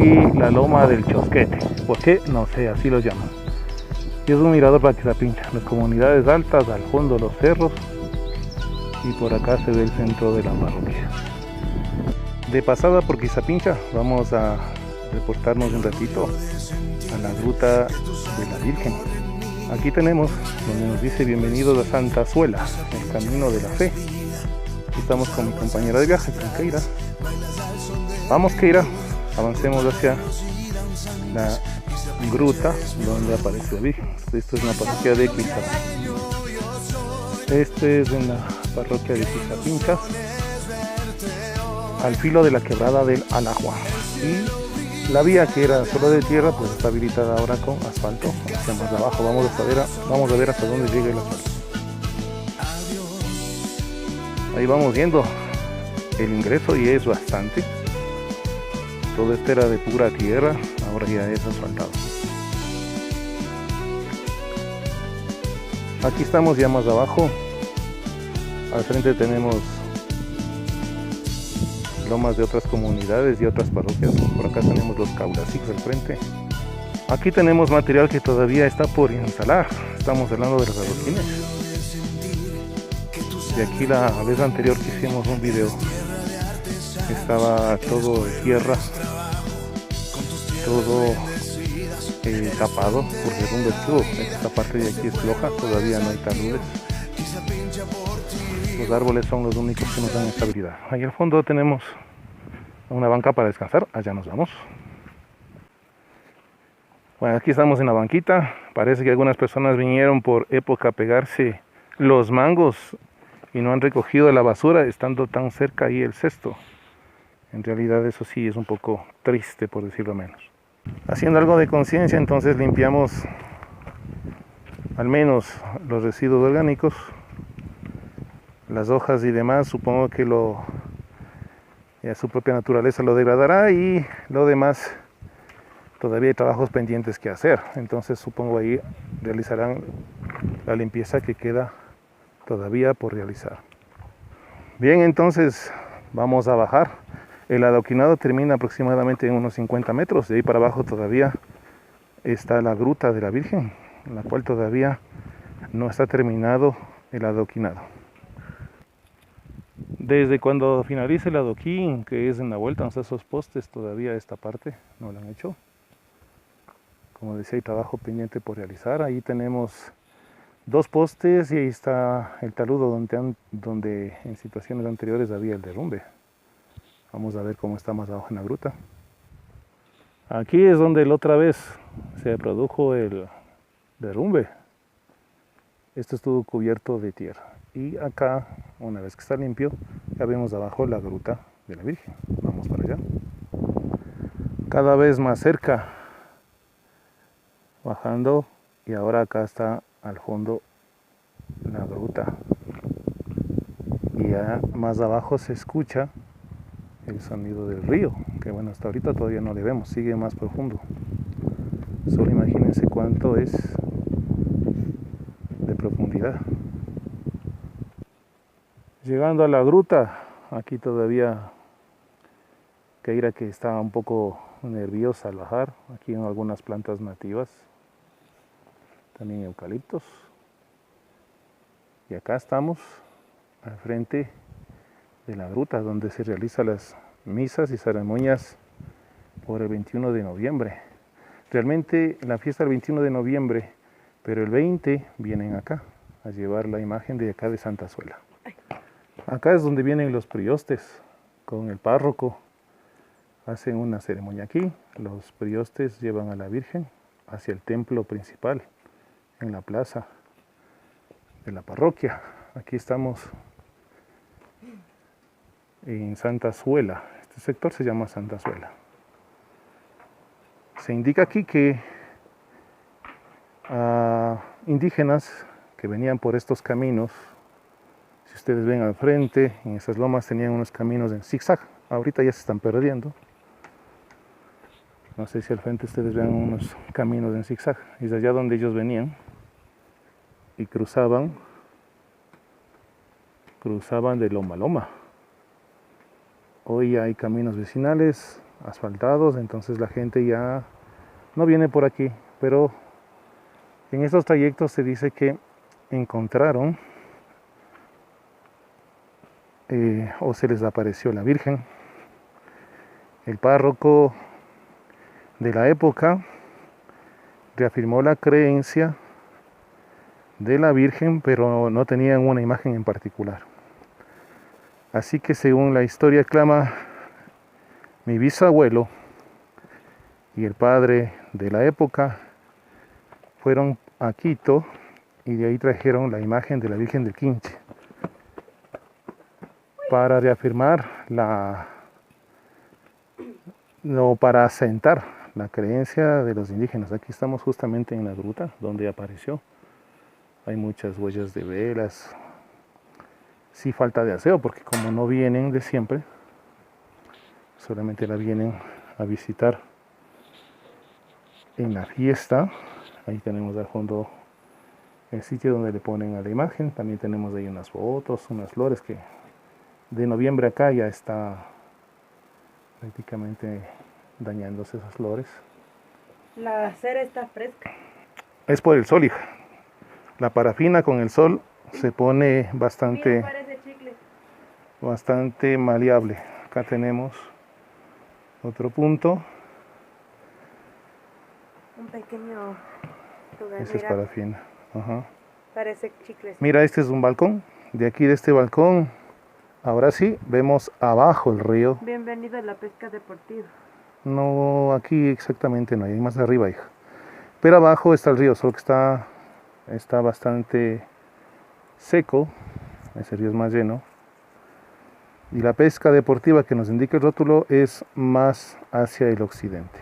y la loma del Chosquete. ¿Por qué? No sé, así lo llaman. Y es un mirador para Quizapincha, las comunidades altas, al fondo los cerros, y por acá se ve el centro de la parroquia. De pasada por Quizapincha vamos a reportarnos un ratito a la gruta de la Virgen. Aquí tenemos donde nos dice bienvenidos a Santa Azuela, el camino de la fe. Aquí estamos con mi compañera de viaje, con Keira. Vamos, Keira, avancemos hacia la gruta donde aparece la Virgen. Esto es una parroquia de Quizapincha. Este es en la parroquia de Quizapincha, al filo de la quebrada del Alajua. Y la vía, que era solo de tierra, pues está habilitada ahora con asfalto. Hacia más abajo vamos a ver hasta dónde llega el asfalto. Ahí vamos viendo el ingreso y es bastante. Todo esto era de pura tierra, ahora ya es asfaltado. Aquí estamos ya más abajo. Al frente tenemos lomas de otras comunidades y otras parroquias. Por acá tenemos los caulacicos al frente. Aquí tenemos material que todavía está por instalar. Estamos hablando de los adoquines. De aquí la vez anterior que hicimos un video, estaba todo de tierra, todo tapado por derrumbe. Esta parte de aquí es floja, todavía no hay taludes. Los árboles son los únicos que nos dan estabilidad. Ahí al fondo tenemos una banca para descansar, allá nos vamos. Bueno, aquí estamos en la banquita. Parece que algunas personas vinieron por época a pegarse los mangos y no han recogido la basura estando tan cerca ahí el cesto. En realidad eso sí es un poco triste, por decirlo menos. Haciendo algo de conciencia, entonces limpiamos al menos los residuos orgánicos, las hojas y demás. Supongo que su propia naturaleza lo degradará, y lo demás todavía hay trabajos pendientes que hacer. Entonces supongo ahí realizarán la limpieza que queda todavía por realizar. Bien, entonces vamos a bajar. El adoquinado termina aproximadamente en unos 50 metros. De ahí para abajo todavía está la gruta de la Virgen, la cual todavía no está terminado el adoquinado. Desde cuando finalice el adoquín, que es en la vuelta, esos postes, todavía esta parte no la han hecho. Como decía, hay trabajo pendiente por realizar. Ahí tenemos 2 postes y ahí está el taludo donde en situaciones anteriores había el derrumbe. Vamos a ver cómo está más abajo en la gruta. Aquí es donde la otra vez se produjo el derrumbe. Esto estuvo cubierto de tierra. Y acá, una vez que está limpio, ya vemos abajo la gruta de la Virgen. Vamos para allá. Cada vez más cerca. Bajando, y ahora acá está al fondo la gruta. Y ya más abajo se escucha el sonido del río, que bueno, hasta ahorita todavía no le vemos, sigue más profundo. Solo imagínense cuánto es de profundidad. Llegando a la gruta, aquí todavía Keira, que está un poco nerviosa al bajar. Aquí en algunas plantas nativas, también eucaliptos. Y acá estamos al frente de la gruta, donde se realizan las misas y ceremonias por el 21 de noviembre. Realmente la fiesta del 21 de noviembre, pero el 20 vienen acá a llevar la imagen de acá de Santa Azuela. Acá es donde vienen los priostes con el párroco. Hacen una ceremonia aquí. Los priostes llevan a la Virgen hacia el templo principal en la plaza de la parroquia. Aquí estamos en Santa Azuela. Este sector se llama Santa Azuela. Se indica aquí que indígenas que venían por estos caminos, si ustedes ven al frente, en esas lomas tenían unos caminos en zigzag. Ahorita ya se están perdiendo. No sé si al frente ustedes vean unos caminos en zigzag. Es allá donde ellos venían y cruzaban de loma a loma. Hoy hay caminos vecinales, asfaltados, entonces la gente ya no viene por aquí, pero en estos trayectos se dice que encontraron o se les apareció la Virgen. El párroco de la época reafirmó la creencia de la Virgen, pero no tenían una imagen en particular. Así que según la historia clama, mi bisabuelo y el padre de la época fueron a Quito y de ahí trajeron la imagen de la Virgen del Quinche para reafirmar para asentar la creencia de los indígenas. Aquí estamos justamente en la gruta donde apareció. Hay muchas huellas de velas. Sí, falta de aseo porque como no vienen de siempre, solamente la vienen a visitar en la fiesta. Ahí tenemos al fondo el sitio donde le ponen a la imagen. También tenemos ahí unas fotos, unas flores que de noviembre acá ya está prácticamente dañándose esas flores. La cera está fresca. Es por el sol, hija. La parafina con el sol se pone bastante, Mira, parece chicle. bastante maleable. Acá tenemos otro punto. Un pequeño lugar. Ese es Mira, parafina. Ajá. parece chicle. Mira, este es un balcón. De aquí de este balcón, ahora sí, vemos abajo el río. Bienvenido a la pesca deportiva. No, aquí exactamente no hay más arriba, hija. Pero abajo está el río, solo que está bastante seco. Ese río es más lleno. Y la pesca deportiva que nos indica el rótulo es más hacia el occidente.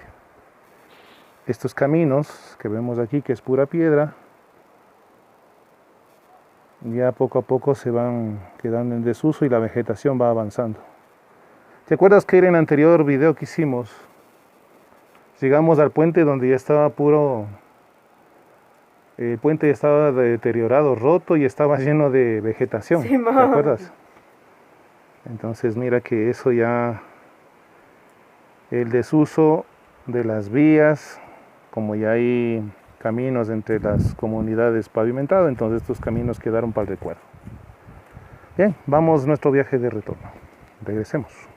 Estos caminos que vemos aquí, que es pura piedra, ya poco a poco se van quedando en desuso y la vegetación va avanzando. ¿Te acuerdas que en el anterior video que hicimos llegamos al puente donde ya estaba el puente ya estaba deteriorado, roto y estaba lleno de vegetación? Sí, ¿Te acuerdas? Entonces mira que eso ya, el desuso de las vías, como ya hay caminos entre las comunidades pavimentadas, entonces estos caminos quedaron para el recuerdo. Bien, vamos nuestro viaje de retorno. Regresemos.